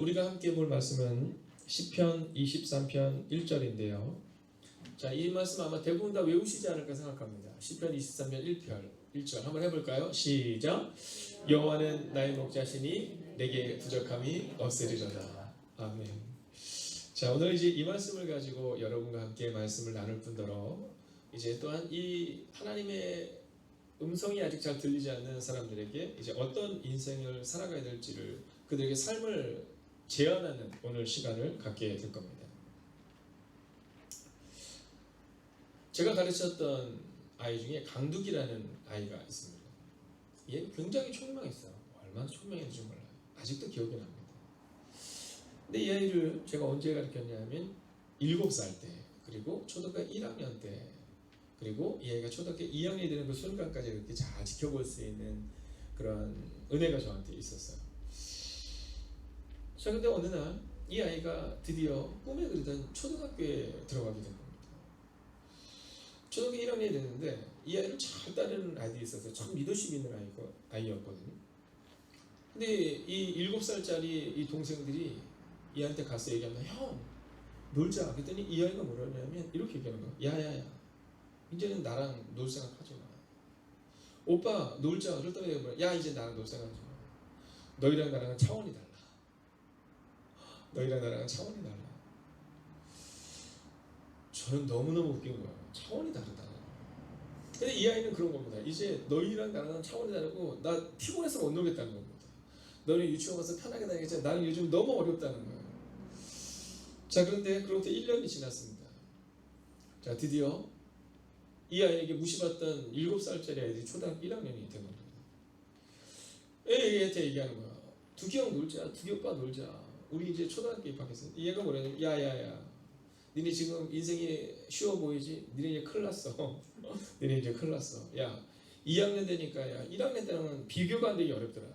우리가 함께 볼 말씀은 시편 23편 1절인데요. 자, 이 말씀 아마 대부분 다 외우시지 않을까 생각합니다. 시편 23편 1절 한번 해볼까요? 시작. 여호와는 나의 목자시니 내게 부족함이 없으리로다. 아멘. 자, 오늘 이제 이 말씀을 가지고 여러분과 함께 말씀을 나눌 뿐더러 이제 또한 이 하나님의 음성이 아직 잘 들리지 않는 사람들에게 이제 어떤 인생을 살아가야 될지를 그들에게 삶을 제안하는 오늘 시간을 갖게 될 겁니다. 제가 가르쳤던 아이 중에 강두기라는 아이가 있습니다. 얘 굉장히 총명했어요. 얼마나 총명했는지 몰라요. 아직도 기억이 납니다. 근데 이 아이를 제가 언제 가르쳤냐면 7살 때, 그리고 초등학교 1학년 때, 그리고 이 아이가 초등학교 2학년이 되는 그 순간까지 이렇게 잘 지켜볼 수 있는 그런 은혜가 저한테 있었어요. 자, 근데 어느 날 이 아이가 드디어 꿈에 그리던 초등학교에 들어가게 된 겁니다. 초등학교 1학년이 됐는데 이 아이를 잘 따르는 아이들이 있어서 참 리더십 있는 아이였거든요. 근데 이 7살짜리 이 동생들이 이 아이한테 가서 얘기하면 형 놀자. 그랬더니 이 아이가 뭐라냐면 이렇게 얘기하는 거야. 야야야, 이제는 나랑 놀 생각 하지 마. 오빠 놀자. 그랬더니 야, 이제 나랑 놀 생각 하지 마. 너희랑 나랑은 차원이 달라. 너희랑 나랑은 차원이 달라. 저는 너무너무 웃긴 거예요. 차원이 다르다. 근데 이 아이는 그런 겁니다. 이제 너희랑 나랑은 차원이 다르고 나 피곤해서 못 놀겠다는 겁니다. 너는 유치원 가서 편하게 다니겠지만 나는 요즘 너무 어렵다는 거예요. 자, 그런데 그로부터 1년이 지났습니다. 자, 드디어 이 아이에게 무시받던 7살짜리 아이들이 초등학교 1학년이 된 겁니다. 애한테 얘기하는 거야. 두기 형 놀자. 두기 오빠 놀자. 우리 이제 초등학교 입학했어. 얘가 뭐냐면 야야야, 니네 지금 인생이 쉬워 보이지? 니네 이제 큰일 났어. 니네 이제 큰일 났어. 야, 2학년 되니까 야 1학년 때는 비교가 안 되기 어렵더라.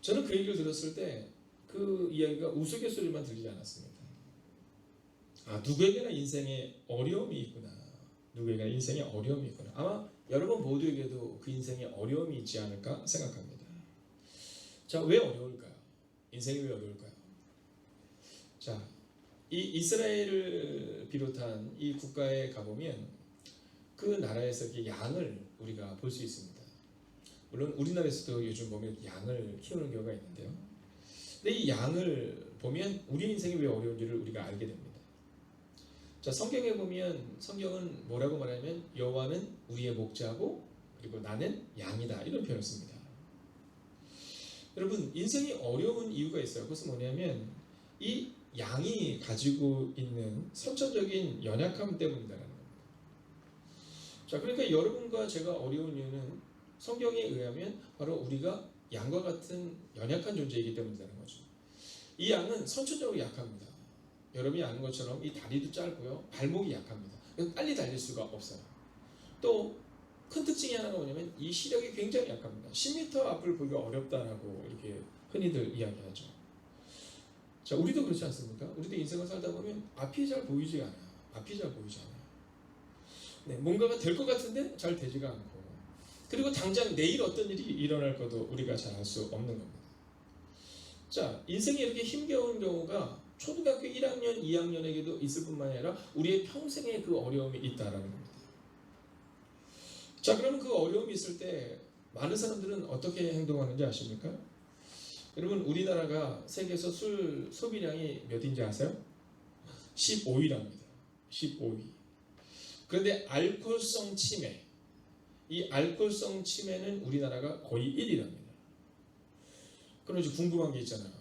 저는 그 얘기를 들었을 때 그 이야기가 우스갯소리만 들리지 않았습니다. 아, 누구에게나 인생에 어려움이 있구나. 누구에게나 인생에 어려움이 있구나. 아마 여러분 모두에게도 그 인생에 어려움이 있지 않을까 생각합니다. 자, 왜 어려울까요? 인생이 왜 어려울까요? 자, 이 이스라엘을 비롯한 이 국가에 가보면 그 나라에서 이렇게 양을 우리가 볼 수 있습니다. 물론 우리나라에서도 요즘 보면 양을 키우는 경우가 있는데요. 근데 이 양을 보면 우리 인생이 왜 어려운지를 우리가 알게 됩니다. 자, 성경에 보면 성경은 뭐라고 말하냐면 여호와는 우리의 목자고 그리고 나는 양이다, 이런 표현을 씁니다. 여러분, 인생이 어려운 이유가 있어요. 그것은 뭐냐면 이 양이 가지고 있는 선천적인 연약함 때문이라는 겁니다. 자, 그러니까 여러분과 제가 어려운 이유는 성경에 의하면 바로 우리가 양과 같은 연약한 존재이기 때문이라는 거죠. 이 양은 선천적으로 약합니다. 여러분이 아는 것처럼 이 다리도 짧고요, 발목이 약합니다. 빨리 달릴 수가 없어요. 또 큰 특징이 하나가 뭐냐면 이 시력이 굉장히 약합니다. 10m 앞을 보기가 어렵다라고 이렇게 흔히들 이야기하죠. 자, 우리도 그렇지 않습니까? 우리도 인생을 살다 보면 앞이 잘 보이지 않아요. 앞이 잘 보이지 않아요. 네, 뭔가가 될 것 같은데 잘 되지가 않고, 그리고 당장 내일 어떤 일이 일어날 것도 우리가 잘 알 수 없는 겁니다. 자, 인생이 이렇게 힘겨운 경우가 초등학교 1학년, 2학년에게도 있을 뿐만 아니라 우리의 평생에 그 어려움이 있다라는 겁니다. 자, 그러면 그 어려움이 있을 때 많은 사람들은 어떻게 행동하는지 아십니까? 여러분, 우리나라가 세계에서 술 소비량이 몇인지 아세요? 15위랍니다. 15위. 그런데 알코올성 치매, 이 알코올성 치매는 우리나라가 거의 1위랍니다. 그럼 이제 궁금한 게 있잖아요.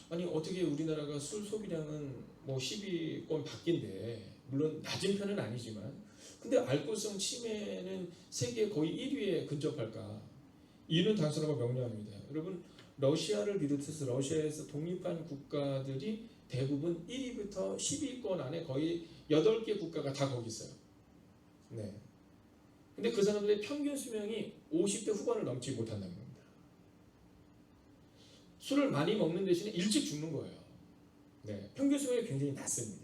아니, 어떻게 우리나라가 술 소비량은 뭐 10위권 밖인데, 물론 낮은 편은 아니지만, 근데 알코올성 치매는 세계 거의 1위에 근접할까? 이유는 단순하고 명료합니다. 여러분, 러시아를 비롯해서 러시아에서 독립한 국가들이 대부분 1위부터 10위권 안에 거의 8개 국가가 다 거기 있어요. 네. 근데 그 사람들의 평균 수명이 50대 후반을 넘지 못한다는 겁니다. 술을 많이 먹는 대신에 일찍 죽는 거예요. 네. 평균 수명이 굉장히 낮습니다.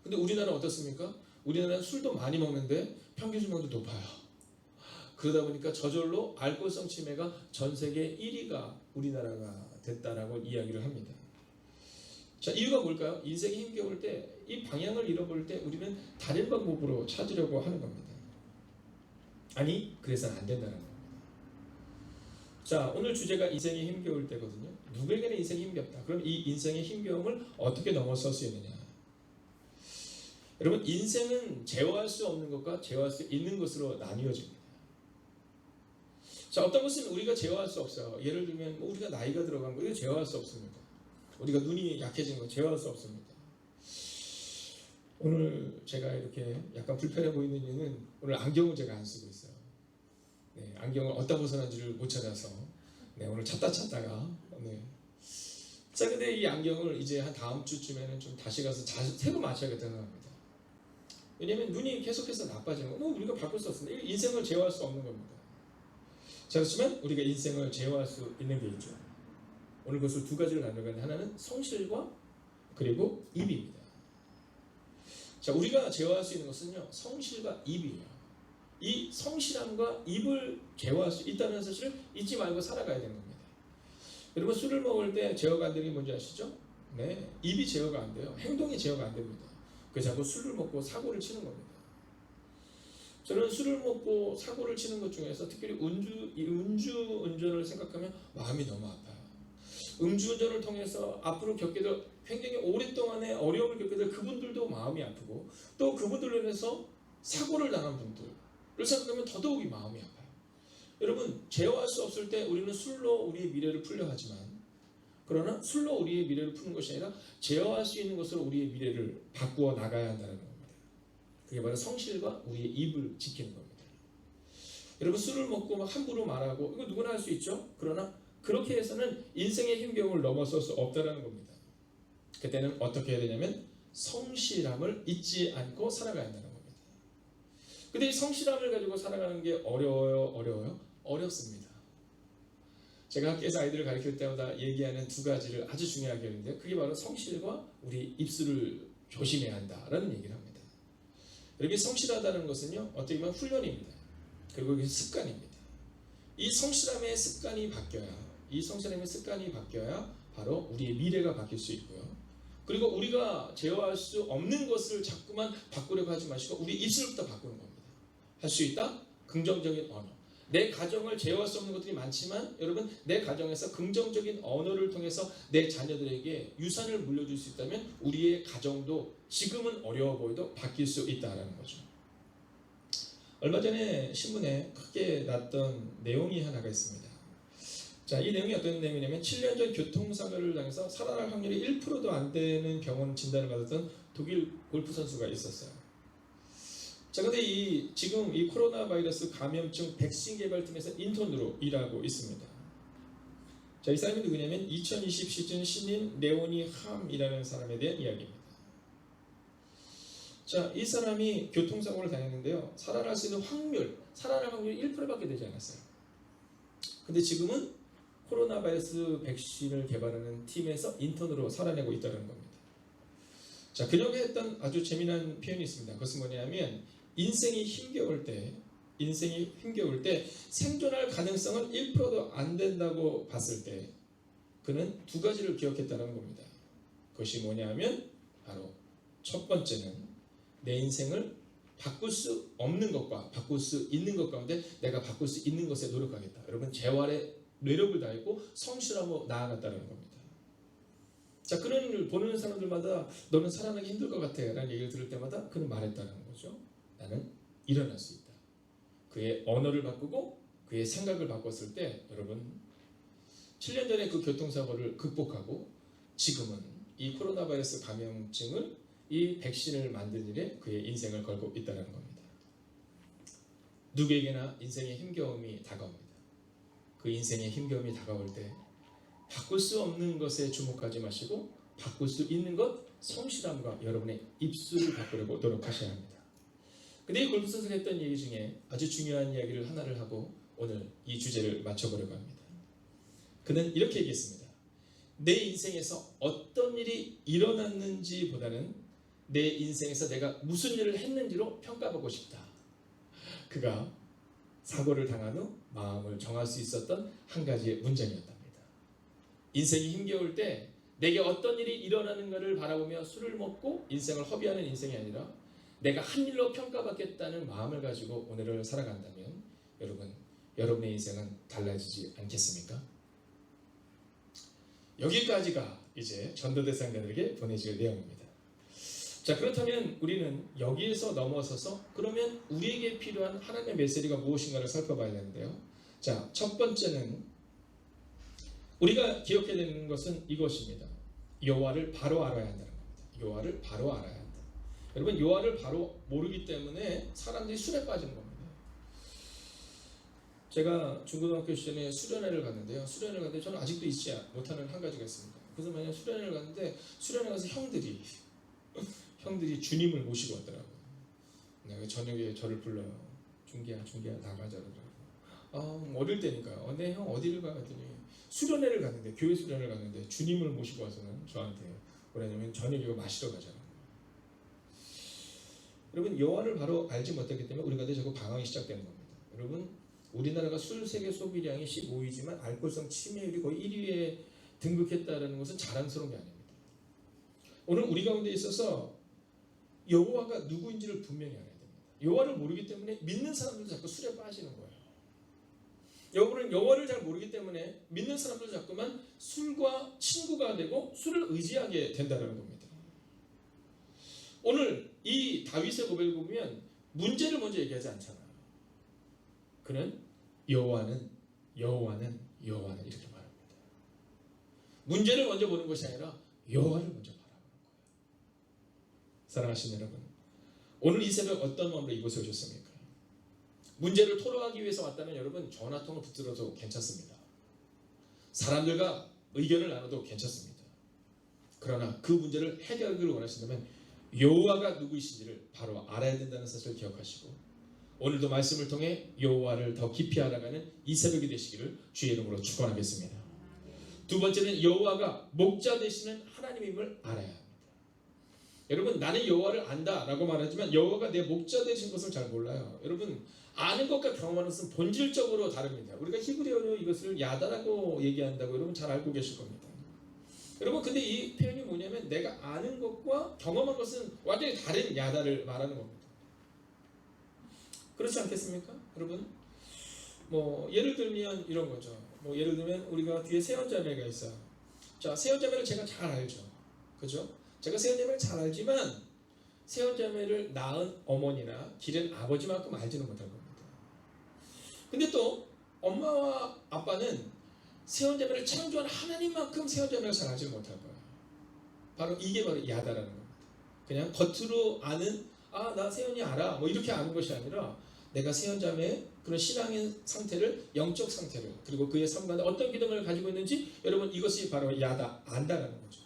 근데 우리나라는 어떻습니까? 우리나라는 술도 많이 먹는데 평균 수명도 높아요. 그러다 보니까 저절로 알코올성 치매가 전 세계 1위가 우리나라가 됐다라고 이야기를 합니다. 자, 이유가 뭘까요? 인생이 힘겨울 때, 이 방향을 잃어버릴 때 우리는 다른 방법으로 찾으려고 하는 겁니다. 아니, 그래서는 안 된다는 겁니다. 자, 오늘 주제가 인생이 힘겨울 때거든요. 누구에게는 인생이 힘겹다. 그럼 이 인생의 힘겨움을 어떻게 넘어설 수 있느냐? 여러분, 인생은 제어할 수 없는 것과 제어할 수 있는 것으로 나뉘어집니다. 자, 어떤 것은 우리가 제어할 수 없어요. 예를 들면 우리가 나이가 들어간 거 이거 제어할 수 없습니다. 우리가 눈이 약해진 거 제어할 수 없습니다. 오늘 제가 이렇게 약간 불편해 보이는 이유는 오늘 안경을 제가 안 쓰고 있어요. 네, 안경을 어디다 벗어난지를 못 찾아서 네, 오늘 찾다가 네. 자, 근데 이 안경을 이제 한 다음 주쯤에는 좀 다시 가서 새로 맞춰야겠다 생각합니다. 왜냐하면 눈이 계속해서 나빠지는 거. 우리가 바꿀 수 없습니다. 인생을 제어할 수 없는 겁니다. 자, 그렇지만 우리가 인생을 제어할 수 있는 게 있죠. 오늘 그것을 두 가지를 나누는데 하나는 성실과 그리고 입입니다. 자, 우리가 제어할 수 있는 것은요, 성실과 입이에요. 이 성실함과 입을 제어할 수 있다는 사실을 잊지 말고 살아가야 되는 겁니다. 여러분, 술을 먹을 때 제어가 안 되는 게 뭔지 아시죠? 네, 입이 제어가 안 돼요. 행동이 제어가 안 됩니다. 그래서 자꾸 술을 먹고 사고를 치는 겁니다. 저는 술을 먹고 사고를 치는 것 중에서 특별히 음주운전을 생각하면 마음이 너무 아파요. 음주운전을 통해서 앞으로 겪게 될 굉장히 오랫동안의 어려움을 겪게 될 그분들도 마음이 아프고 또 그분들로 인해서 사고를 당한 분들을 생각하면 더더욱이 마음이 아파요. 여러분, 제어할 수 없을 때 우리는 술로 우리의 미래를 풀려 하지만 그러나 술로 우리의 미래를 푸는 것이 아니라 제어할 수 있는 것으로 우리의 미래를 바꾸어 나가야 한다는 겁니다. 그게 바로 성실과 우리의 입을 지키는 겁니다. 여러분, 술을 먹고 막 함부로 말하고 이거 누구나 할 수 있죠. 그러나 그렇게 해서는 인생의 힘겨움을 넘어설 수 없다는 겁니다. 그때는 어떻게 해야 되냐면 성실함을 잊지 않고 살아가야 한다는 겁니다. 근데 이 성실함을 가지고 살아가는 게 어려워요? 어렵습니다. 제가 학교에서 아이들을 가르칠 때마다 얘기하는 두 가지를 아주 중요하게 하는데 그게 바로 성실과 우리 입술을 조심해야 한다라는 얘기를 합니다. 이렇게 성실하다는 것은요, 어떻게 보면 훈련입니다. 그리고 이게 습관입니다. 이 성실함의 습관이 바뀌어야 바로 우리의 미래가 바뀔 수 있고요. 그리고 우리가 제어할 수 없는 것을 자꾸만 바꾸려고 하지 마시고 우리 입술부터 바꾸는 겁니다. 할 수 있다? 긍정적인 언어. 내 가정을 제어할 수 없는 것들이 많지만 여러분, 내 가정에서 긍정적인 언어를 통해서 내 자녀들에게 유산을 물려줄 수 있다면 우리의 가정도 지금은 어려워 보여도 바뀔 수 있다는 거죠. 얼마 전에 신문에 크게 났던 내용이 하나가 있습니다. 자, 이 내용이 어떤 내용이냐면 7년 전 교통사고를 당해서 살아날 확률이 1%도 안 되는 병원 진단을 받았던 독일 골프 선수가 있었어요. 자, 근데 지금 이 코로나 바이러스 감염증 백신 개발팀에서 인턴으로 일하고 있습니다. 자, 이 사람이 누구냐면 2020 시즌 신인 레오니 함이라는 사람에 대한 이야기입니다. 자, 이 사람이 교통사고를 당했는데요. 살아날 1%밖에 되지 않았어요. 근데 지금은 코로나 바이러스 백신을 개발하는 팀에서 인턴으로 살아내고 있다는 겁니다. 자, 그녀가 했던 아주 재미난 표현이 있습니다. 그것은 뭐냐면 인생이 힘겨울 때 생존할 가능성은 1%도 안 된다고 봤을 때 그는 두 가지를 기억했다는 겁니다. 그것이 뭐냐면 바로 첫 번째는 내 인생을 바꿀 수 없는 것과 바꿀 수 있는 것 가운데 내가 바꿀 수 있는 것에 노력하겠다. 여러분, 재활에 노력을 다했고 성실하고 나아갔다는 겁니다. 자, 그런 일 보는 사람들마다 너는 살아나기 힘들 것 같아 라는 얘기를 들을 때마다 그는 말했다는 거죠. 나는 일어날 수 있다. 그의 언어를 바꾸고 그의 생각을 바꿨을 때 여러분, 7년 전에 그 교통사고를 극복하고 지금은 이 코로나 바이러스 감염증을 이 백신을 만든 일에 그의 인생을 걸고 있다는 겁니다. 누구에게나 인생의 힘겨움이 다가옵니다. 그 인생의 힘겨움이 다가올 때 바꿀 수 없는 것에 주목하지 마시고 바꿀 수 있는 것, 성실함과 여러분의 입술을 바꾸려고 노력하셔야 합니다. 근데 이 골프 선수가 했던 얘기 중에 아주 중요한 이야기를 하나를 하고 오늘 이 주제를 마쳐보려고 합니다. 그는 이렇게 얘기했습니다. 내 인생에서 어떤 일이 일어났는지보다는 내 인생에서 내가 무슨 일을 했는지로 평가받고 싶다. 그가 사고를 당한 후 마음을 정할 수 있었던 한 가지의 문장이었답니다. 인생이 힘겨울 때 내게 어떤 일이 일어나는가를 바라보며 술을 먹고 인생을 허비하는 인생이 아니라 내가 한 일로 평가받겠다는 마음을 가지고 오늘을 살아간다면 여러분의 인생은 달라지지 않겠습니까? 여기까지가 이제 전도대상자들에게 보내질 내용입니다. 자, 그렇다면 우리는 여기에서 넘어서서 그러면 우리에게 필요한 하나님의 메시지가 무엇인가를 살펴봐야 되는데요. 자, 첫 번째는 우리가 기억해야 되는 것은 이것입니다. 여호와를 바로 알아야 한다는 겁니다. 여호와를 바로 알아야 한다. 여러분, 여호와를 바로 모르기 때문에 사람들이 술에 빠지는 겁니다. 제가 중고등학교 시절에 수련회를 갔는데요. 수련회를 갔는데 저는 아직도 잊지 못하는 한 가지가 있습니다. 그래서 만약 수련회를 갔는데 수련회 가서 형들이 주님을 모시고 왔더라고요. 네, 저녁에 저를 불러요. 중기야 나가자 그러더라고요. 어릴 때니까 네, 형 어디를 가? 했더니 수련회를 갔는데, 교회 수련회를 갔는데 주님을 모시고 와서는 저한테 뭐냐면 저녁 이거 마시러 가자는 거예요. 여러분, 여호와를 바로 알지 못했기 때문에 우리 가운데 자꾸 방황이 시작되는 겁니다. 여러분, 우리나라가 술 세계 소비량이 15위지만 알코올성 치매율이 거의 1위에 등극했다는 것은 자랑스러운 게 아닙니다. 오늘 우리 가운데 있어서 여호와가 누구인지를 분명히 알아야 됩니다. 여호와를 모르기 때문에 믿는 사람들도 자꾸 술에 빠지는 거예요. 여호와를 잘 모르기 때문에 믿는 사람들 자꾸만 술과 친구가 되고 술을 의지하게 된다는 겁니다. 오늘 이 다윗의 고백을 보면 문제를 먼저 얘기하지 않잖아요. 그는 여호와는 이렇게 말합니다. 문제를 먼저 보는 것이 아니라 여호와를 먼저 바라보는 거예요. 사랑하시는 여러분, 오늘 이 새벽 어떤 마음으로 이곳에 오셨습니까? 문제를 토로하기 위해서 왔다면 여러분, 전화통을 붙들어도 괜찮습니다. 사람들과 의견을 나눠도 괜찮습니다. 그러나 그 문제를 해결하기를 원하신다면 여호와가 누구이신지를 바로 알아야 된다는 사실을 기억하시고, 오늘도 말씀을 통해 여호와를 더 깊이 알아가는 이 새벽이 되시기를 주의 이름으로 축원하겠습니다. 두 번째는 여호와가 목자 되시는 하나님임을 알아야 합니다. 여러분, 나는 여호와를 안다라고 말하지만 여호와가 내 목자 되신 것을 잘 몰라요. 여러분, 아는 것과 경험하는 것은 본질적으로 다릅니다. 우리가 히브리어로 이것을 야다라고 얘기한다고 여러분 잘 알고 계실 겁니다. 여러분, 근데 이 표현이 뭐냐면 내가 아는 것과 경험한 것은 완전히 다른 야다를 말하는 겁니다. 그렇지 않겠습니까? 여러분, 예를 들면 이런 거죠. 예를 들면 우리가 뒤에 세연자매가 있어요. 자, 세연자매를 제가 잘 알죠. 그죠? 제가 세연자매를 잘 알지만 세연자매를 낳은 어머니나 기른 아버지만큼 알지는 못할 겁니다. 근데 또 엄마와 아빠는 세연자매를 창조한 하나님만큼 세연자매를 잘 알지는 못할 거예요. 이게 바로 야다라는 겁니다. 그냥 겉으로 아는, 나 세연이 알아, 이렇게 아는 것이 아니라 내가 세연자매의 그런 신앙의 상태를, 영적 상태를, 그리고 그의 삶 가운데 어떤 기능을 가지고 있는지, 여러분, 이것이 바로 야다, 안다라는 거죠.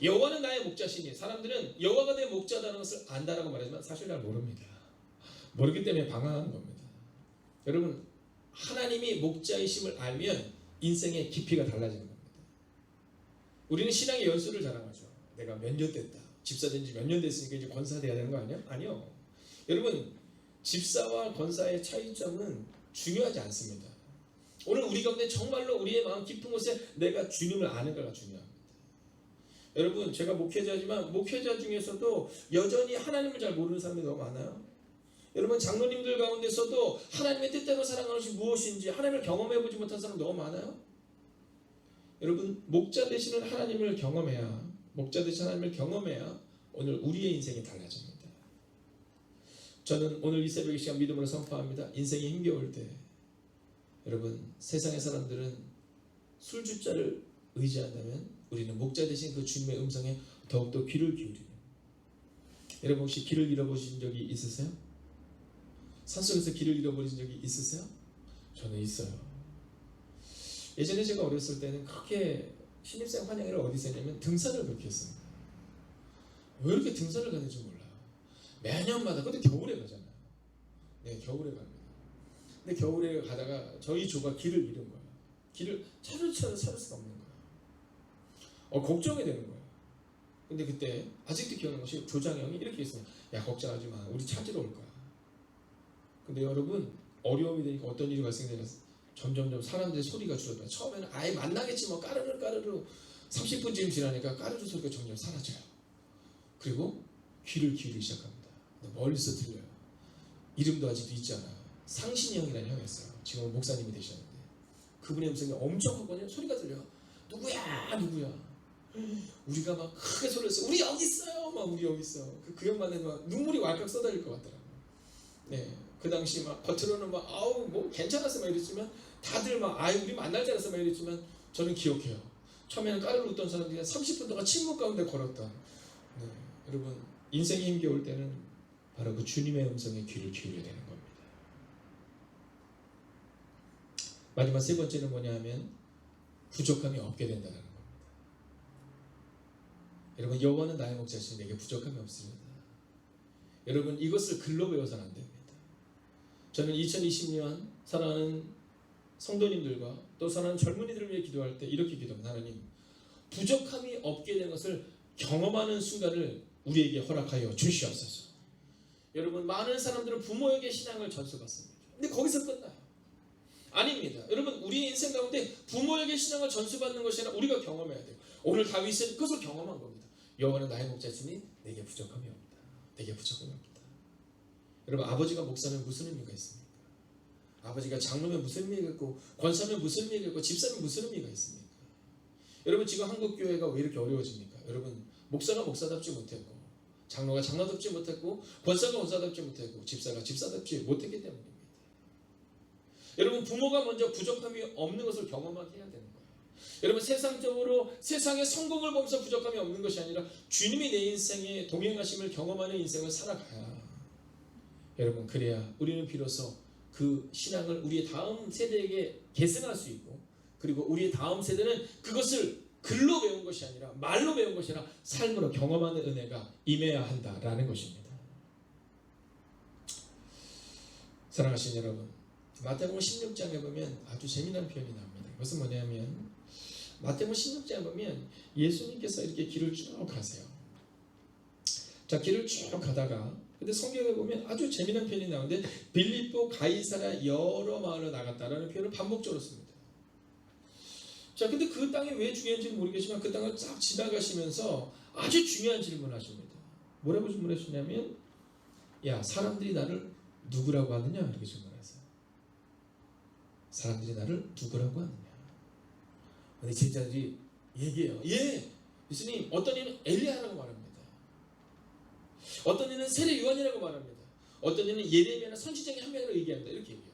여호와는 나의 목자시니, 사람들은 여호와가 내 목자다는 것을 안다라고 말하지만 사실 잘 모릅니다. 모르기 때문에 방황하는 겁니다. 여러분, 하나님이 목자이심을 알면 인생의 깊이가 달라지는 겁니다. 우리는 신앙의 연수를 자랑하죠. 내가 몇 년 됐다, 집사 된 지 몇 년 됐으니까 이제 권사 돼야 되는 거 아니야? 아니요. 여러분, 집사와 권사의 차이점은 중요하지 않습니다. 오늘 우리 가운데 정말로 우리의 마음 깊은 곳에 내가 주님을 아는가가 중요합니다. 여러분, 제가 목회자지만 목회자 중에서도 여전히 하나님을 잘 모르는 사람이 너무 많아요. 여러분, 장로님들 가운데서도 하나님의 뜻대로 살아가는 것이 무엇인지 하나님을 경험해보지 못한 사람 너무 많아요. 여러분, 목자 되시는 하나님을 경험해야, 오늘 우리의 인생이 달라집니다. 저는 오늘 이 새벽 이 시간 믿음으로 선포합니다. 인생이 힘겨울 때, 여러분, 세상의 사람들은 술주자를 의지한다면 우리는 목자 되신 그 주님의 음성에 더욱더 귀를 기울이는. 여러분, 혹시 길을 잃어보신 적이 있으세요? 산속에서 길을 잃어버린 적이 있으세요? 저는 있어요. 예전에 제가 어렸을 때는 그렇게 신입생 환영회를 어디서 했냐면 등산을 그렇게 했습니다. 왜 이렇게 등산을 가는지 몰라요. 매년마다. 근데 겨울에 가잖아요. 네, 겨울에 갑니다. 근데 겨울에 가다가 저희 조가 길을 잃은 거예요. 길을 찾을 수가 없는 거예요. 걱정이 되는 거예요. 근데 그때 아직도 기억나는 것이 조장 형이 이렇게 했어요. 야, 걱정하지 마. 우리 찾으러 올 거야. 근데 여러분, 어려움이 되니까 어떤 일이 발생되냐, 점점점 사람들의 소리가 줄어들어요. 처음에는 아예 만나겠지, 까르르 30분쯤 지나니까 까르르 소리가 점점 사라져요. 그리고 귀를 기울이기 시작합니다. 근데 멀리서 들려요. 이름도 아직도 있지 않아요. 상신이 형이라는 형이었어요. 지금은 목사님이 되셨는데 그분의 음성이 엄청 크거든요. 소리가 들려요. 누구야 누구야. 우리가 막 크게 소리를 써. 우리 여기 있어요. 막 우리 여기 있어. 그 형만은 막 눈물이 왈칵 쏟아질 것 같더라고요. 네, 그 당시 막 겉으로는 막 아우 뭐 괜찮았어 막 이랬지만 다들 막 아이 우리 만날 줄 알았어 막 이랬지만 저는 기억해요. 처음에는 까르르 웃던 사람들이 30분 동안 침묵 가운데 걸었던. 네, 여러분 인생이 힘겨울 때는 바로 그 주님의 음성에 귀를 기울여야 되는 겁니다. 마지막 세 번째는 뭐냐 하면 부족함이 없게 된다는 겁니다. 여러분 여호와는 나의 목자시니 내게 부족함이 없습니다. 여러분 이것을 글로 배워서는 안 됩니다. 저는 2020년 사랑하는 성도님들과 또 사랑하는 젊은이들을 위해 기도할 때 이렇게 기도합니다. 하나님 부족함이 없게 된 것을 경험하는 순간을 우리에게 허락하여 주시옵소서. 여러분 많은 사람들은 부모에게 신앙을 전수받습니다. 근데 거기서 끝나요. 아닙니다. 여러분 우리의 인생 가운데 부모에게 신앙을 전수받는 것이 아니라 우리가 경험해야 돼요. 오늘 다윗은 그것을 경험한 겁니다. 여호와는 나의 목자시니 내게 부족함이 없다. 내게 부족함이 없다. 여러분 아버지가 목사면 무슨 의미가 있습니까? 아버지가 장로면 무슨 의미가 있고 권사면 무슨 의미가 있고 집사면 무슨 의미가 있습니까? 여러분 지금 한국교회가 왜 이렇게 어려워집니까? 여러분 목사가 목사답지 못했고 장로가 장로답지 못했고 권사가 권사답지 못했고 집사가 집사답지 못했기 때문입니다. 여러분 부모가 먼저 부족함이 없는 것을 경험하게 해야 되는 거예요. 여러분 세상적으로 세상의 성공을 보면서 부족함이 없는 것이 아니라 주님이 내 인생에 동행하심을 경험하는 인생을 살아가야 여러분 그래야 우리는 비로소 그 신앙을 우리의 다음 세대에게 계승할 수 있고 그리고 우리의 다음 세대는 그것을 글로 배운 것이 아니라 말로 배운 것이 아니라 삶으로 경험하는 은혜가 임해야 한다라는 것입니다. 사랑하신 여러분 마태복음 16장에 보면 아주 재미난 표현이 나옵니다. 그것은 뭐냐면 마태복음 16장에 보면 예수님께서 이렇게 길을 쭉 가세요. 자 길을 쭉 가다가 근데 성경에 보면 아주 재미난 표현이 나오는데 빌립보 가이사랴 여러 마을로 나갔다라는 표현을 반복적으로 씁니다. 자 근데 그 땅이 왜 중요한지는 모르겠지만 그 땅을 쫙 지나가시면서 아주 중요한 질문을 하십니다. 뭐라고 질문하시냐면 야 사람들이 나를 누구라고 하느냐 이렇게 질문하세요. 사람들이 나를 누구라고 하느냐. 근데 제자들이 얘기해요. 예 예수님 어떤 이는 엘리야라고 말합니다. 어떤 이는 세례 요한이라고 말합니다. 어떤 이는 예레미야나 선지자의 한 명이라고 얘기합니다. 이렇게 얘기해요.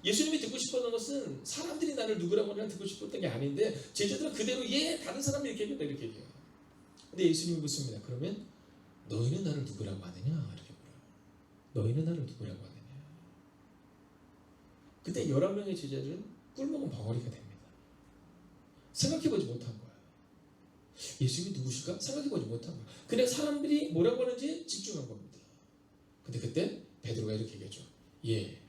예수님이 듣고 싶었던 것은 사람들이 나를 누구라고 하느냐 듣고 싶었던 게 아닌데 제자들은 그대로 예 다른 사람이 이렇게 얘기한다 이렇게 얘기해요. 근데 예수님이 묻습니다. 그러면 너희는 나를 누구라고 하느냐 이렇게 물어요. 너희는 나를 누구라고 하느냐. 그때 11명의 제자들은 꿀먹은 벙어리가 됩니다. 생각해보지 못한 거예요. 예수님이 누구실까? 생각해보지 못한 거예요. 그냥 사람들이 뭐라고 하는지 집중한 겁니다. 근데 그때 베드로가 이렇게 얘기하죠. 예,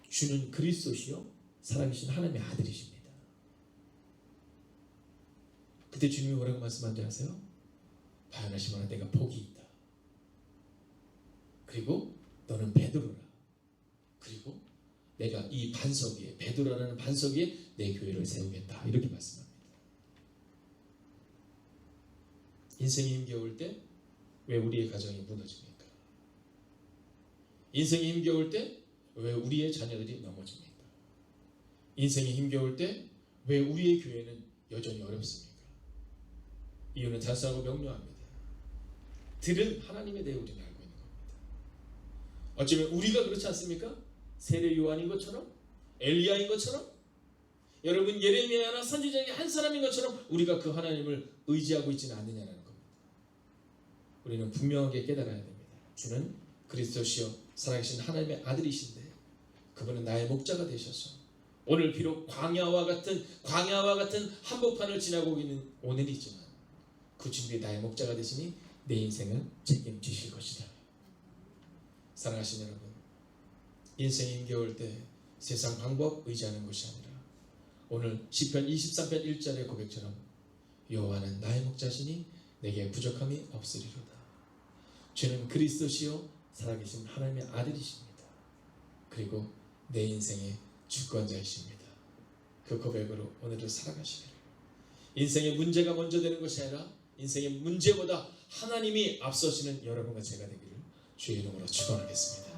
주는 그리스도시요 살아계신 하나님의 아들이십니다. 그때 주님이 뭐라고 말씀한지 아세요? 바요나 시몬아 내가 복이 있다. 그리고 너는 베드로라. 그리고 내가 이 반석 위에 베드로라는 반석 위에 내 교회를 세우겠다. 이렇게 말씀합니다. 인생이 힘겨울 때 왜 우리의 가정이 무너집니까? 인생이 힘겨울 때 왜 우리의 자녀들이 넘어집니까? 인생이 힘겨울 때 왜 우리의 교회는 여전히 어렵습니까? 이유는 단순하고 명료합니다. 들은 하나님에 대해 우리는 알고 있는 겁니다. 어쩌면 우리가 그렇지 않습니까? 세례 요한인 것처럼 엘리야인 것처럼 여러분 예레미야나 선지자의 한 사람인 것처럼 우리가 그 하나님을 의지하고 있지는 않느냐는 겁니다. 우리는 분명하게 깨달아야 됩니다. 주는 그리스도시요 살아계신 하나님의 아들이신데 그분은 나의 목자가 되셔서 오늘 비록 광야와 같은 한복판을 지나고 있는 오늘이지만 그 준비에 나의 목자가 되시니 내 인생은 책임지실 것이다. 사랑하신 여러분 인생이 힘겨울 때 세상 방법 의지하는 것이 아니라 오늘 시편 23편 1절의 고백처럼 여호와는 나의 목자시니 내게 부족함이 없으리로다. 주는 그리스도시요 살아계신 하나님의 아들이십니다. 그리고 내 인생의 주권자이십니다. 그 고백으로 오늘을 살아가시기를 인생의 문제가 먼저 되는 것이 아니라 인생의 문제보다 하나님이 앞서시는 여러분과 제가 되기를 주의 이름으로 축원하겠습니다.